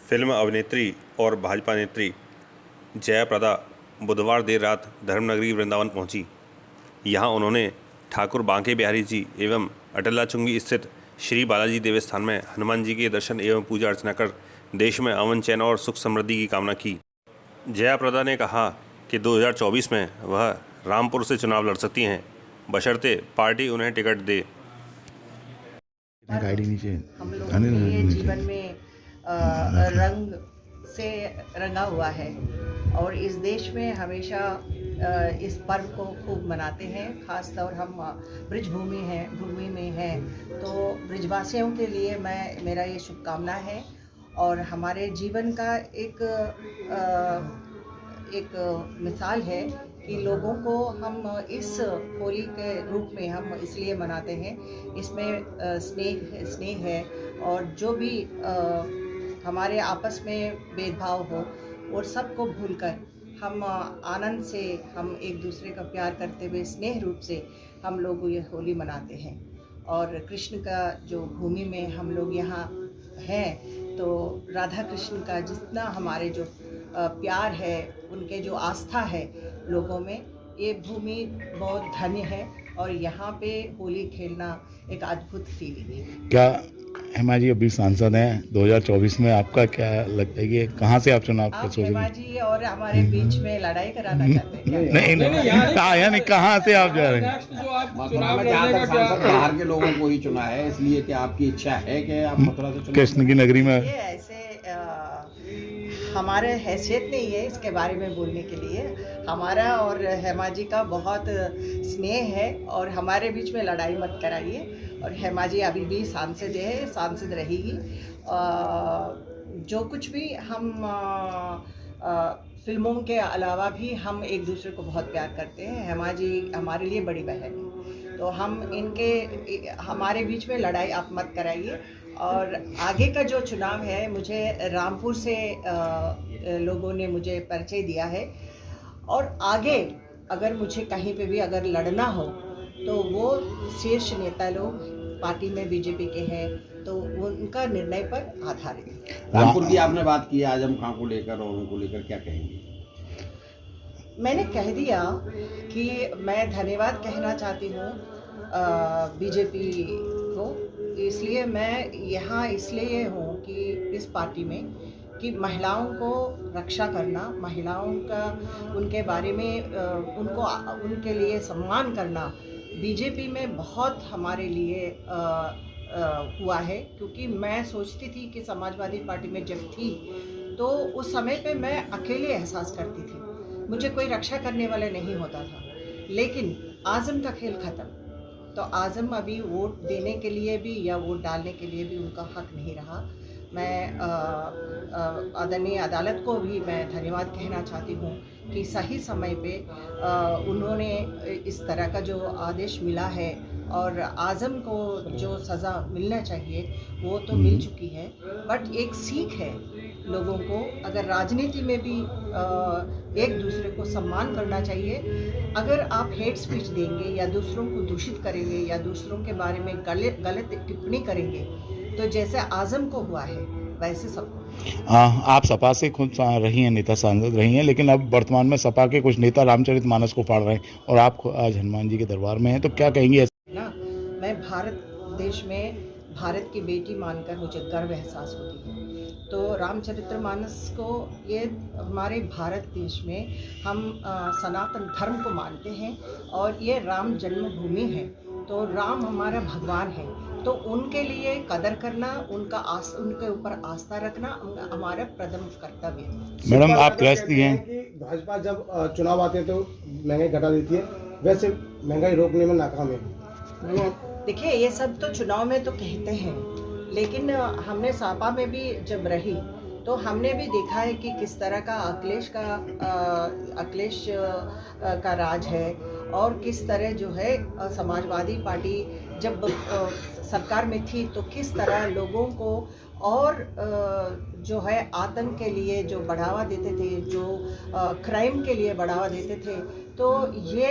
Film अभिनेत्री और भाजपा नेत्री जया प्रदा बुधवार देर रात धर्मनगरी वृंदावन पहुंची। यहां उन्होंने ठाकुर बांके बिहारी जी एवं अटलाचुंगी स्थित श्री बालाजी देवस्थान में हनुमान जी के दर्शन एवं पूजा अर्चना कर देश में अमन, चैन और सुख समृद्धि की कामना की। जया प्रदा ने कहा कि 2024 में वह रामपुर से चुनाव लड़ सकती हैं, बशर्ते पार्टी उन्हें टिकट दे। हम लोगों के जीवन में रंग से रंगा हुआ है और इस देश में हमेशा इस पर्व को खूब मनाते हैं। खास तौर हम ब्रिज भूमि में हैं, तो ब्रिजवासियों के लिए मेरा ये शुभकामना है और हमारे जीवन का एक मिसाल है कि लोगों को हम इस होली के रूप में हम इसलिए मनाते हैं। इसमें स्नेह है और जो भी हमारे आपस में भेदभाव हो और सबको भूलकर हम आनंद से हम एक दूसरे का प्यार करते हुए स्नेह रूप से हम लोग ये होली मनाते हैं। और कृष्ण का जो भूमि में हम लोग यहाँ हैं, तो राधा कृष्ण का जितना हमारे जो प्यार है, उनके जो आस्था है लोगों में, ये भूमि बहुत धन्य है और यहाँ पे होली खेलना एक अद्भुत फीलिंग है। क्या हेमा जी अभी सांसद हैं 2024 में, आपका क्या लगता है कि कहाँ से आप चुनाव कर सोच रहे हैं? हेमा जी और हमारे बीच में लड़ाई कराना चाहते हैं? नहीं, कहाँ से आप जा रहे हैं? बाहर के लोगों को ही चुना है, इसलिए क्या आपकी इच्छा है कि आप मथुरा से चुनाव? कृष्ण की नगरी में ये ऐसे हमारे हैसियत नहीं है इसके बारे में बोलने के लिए। हमारा और हेमा जी का बहुत स्नेह है और हमारे बीच में लड़ाई मत कराइए। और हेमा जी अभी भी सांसद रहेगी। जो कुछ भी हम फिल्मों के अलावा भी हम एक दूसरे को बहुत प्यार करते हैं। हेमा जी हमारे लिए बड़ी बहन है, तो हमारे बीच में लड़ाई आप मत कराइए। और आगे का जो चुनाव है, मुझे रामपुर से लोगों ने मुझे परिचय दिया है और आगे अगर मुझे कहीं पे भी अगर लड़ना हो तो वो शीर्ष नेता लोग पार्टी में बीजेपी के हैं, तो उनका निर्णय पर आधारित है। रामपुर की आपने बात की, आजम खां को लेकर और उनको लेकर क्या कहेंगे? मैंने कह दिया कि मैं धन्यवाद कहना चाहती हूँ बीजेपी को। इसलिए मैं यहाँ इसलिए हूँ कि इस पार्टी में कि महिलाओं को रक्षा करना, महिलाओं का उनके बारे में उनके लिए सम्मान करना बीजेपी में बहुत हमारे लिए हुआ है। क्योंकि मैं सोचती थी कि समाजवादी पार्टी में जब थी तो उस समय पे मैं अकेले एहसास करती थी, मुझे कोई रक्षा करने वाला नहीं होता था। लेकिन आज़म का खेल ख़त्म, तो आज़म अभी वोट देने के लिए भी या वोट डालने के लिए भी उनका हक नहीं रहा। मैं आदरणीय अदालत को भी मैं धन्यवाद कहना चाहती हूँ कि सही समय पे उन्होंने इस तरह का जो आदेश मिला है और आज़म को जो सज़ा मिलना चाहिए वो तो मिल चुकी है। बट एक सीख है लोगों को, अगर राजनीति में भी एक दूसरे को सम्मान करना चाहिए। अगर आप हेट स्पीच देंगे या दूसरों को दूषित करेंगे या दूसरों के बारे में गलत टिप्पणी करेंगे, तो जैसे आज़म को हुआ है वैसे सबको। आप सपा से खुद रही हैं, नेता सांसद रही हैं, लेकिन अब वर्तमान में सपा के कुछ नेता रामचरितमानस को फाड़ रहे हैं और आप आज हनुमान जी के दरबार में हैं, तो क्या कहेंगे? ना, मैं भारत देश में भारत की बेटी मानकर मुझे गर्व एहसास होती है। तो रामचरितमानस को ये हमारे भारत देश में हम सनातन धर्म को मानते हैं और ये राम जन्मभूमि है, तो राम हमारा भगवान है, तो उनके लिए कदर करना, उनके ऊपर आस्था रखना हमारा प्रथम कर्तव्य है। मैडम, आप गृहस्थी हैं। भाजपा जब चुनाव आते हैं तो महंगाई घटा देती है, वैसे महंगाई रोकने में नाकाम है। देखिए, ये सब तो चुनाव में तो कहते हैं, लेकिन हमने सपा में भी जब रही तो हमने भी देखा है कि किस तरह का अखिलेश का राज है और किस तरह जो है समाजवादी पार्टी जब सरकार में थी तो किस तरह लोगों को और जो है आतंक के लिए जो बढ़ावा देते थे, जो क्राइम के लिए बढ़ावा देते थे। तो ये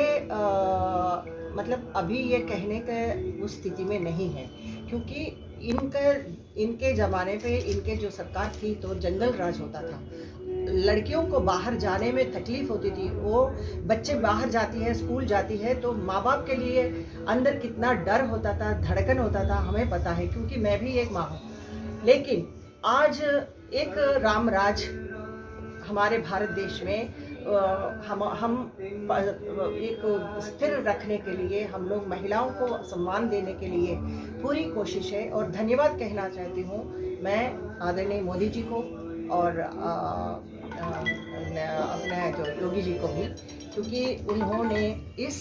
मतलब अभी ये कहने के उस स्थिति में नहीं है, क्योंकि इनका इनके ज़माने पे इनके जो सरकार थी तो जंगल राज होता था। लड़कियों को बाहर जाने में तकलीफ होती थी। वो बच्चे बाहर जाती है, स्कूल जाती है, तो माँ बाप के लिए अंदर कितना डर होता था, धड़कन होता था, हमें पता है क्योंकि मैं भी एक माँ हूँ। लेकिन आज एक राम राज हमारे भारत देश में हम एक स्थिर रखने के लिए, हम लोग महिलाओं को सम्मान देने के लिए पूरी कोशिश है। और धन्यवाद कहना चाहती हूँ मैं आदरणीय मोदी जी को और अपने जो योगी जी को भी, क्योंकि उन्होंने इस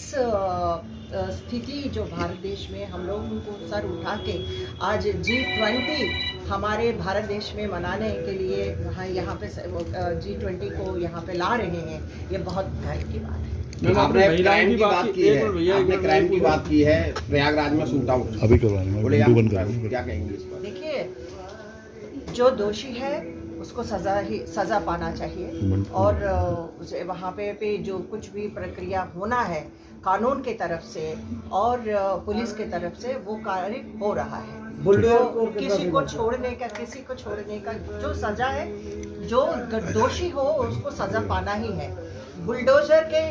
स्थिति जो भारत देश में हम लोग उनको सर उठा के आज G20 हमारे भारत देश में मनाने के लिए यहाँ पे G20 को यहाँ पे ला रहे हैं, ये बहुत गर्व की बात है। आपने क्राइम की बात की है, आपने क्राइम की बात की है प्रयागराज में शूट आउट अभी करवा रहे हैं, क्या कहेंगे इस पर? देखिए, जो दोषी है उसको सज़ा पाना चाहिए और वहाँ पे जो कुछ भी प्रक्रिया होना है कानून के तरफ से और पुलिस के तरफ से वो कार्य हो रहा है। तो किसी को छोड़ने का जो सज़ा है, जो दोषी हो उसको सज़ा पाना ही है। बुलडोजर के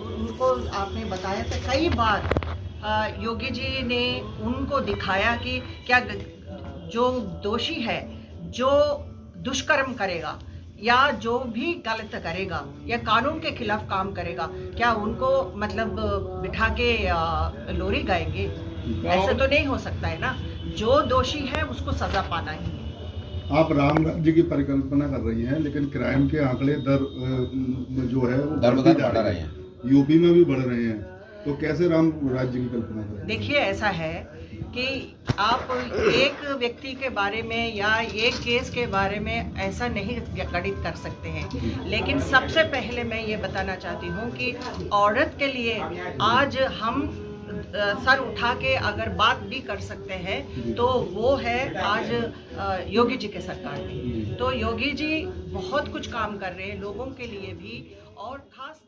उनको आपने बताया था कई बार, योगी जी ने उनको दिखाया कि क्या जो दोषी है, जो दुष्कर्म करेगा या जो भी गलत करेगा या कानून के खिलाफ काम करेगा, क्या उनको मतलब बिठा के लोरी गाएंगे? ऐसा तो नहीं हो सकता है ना। जो दोषी है उसको सजा पाना ही है। आप राम राज्य की परिकल्पना कर रही हैं, लेकिन क्राइम के आंकड़े जो है वो बढ़ रहे हैं, यूपी में भी बढ़ रहे हैं, तो कैसे राम राज्य की कल्पना करें? देखिए, ऐसा है कि आप एक व्यक्ति के बारे में या एक केस के बारे में ऐसा नहीं गणित कर सकते हैं। लेकिन सबसे पहले मैं ये बताना चाहती हूँ कि औरत के लिए आज हम सर उठा के अगर बात भी कर सकते हैं तो वो है आज योगी जी के सरकार में। तो योगी जी बहुत कुछ काम कर रहे हैं लोगों के लिए भी, और खास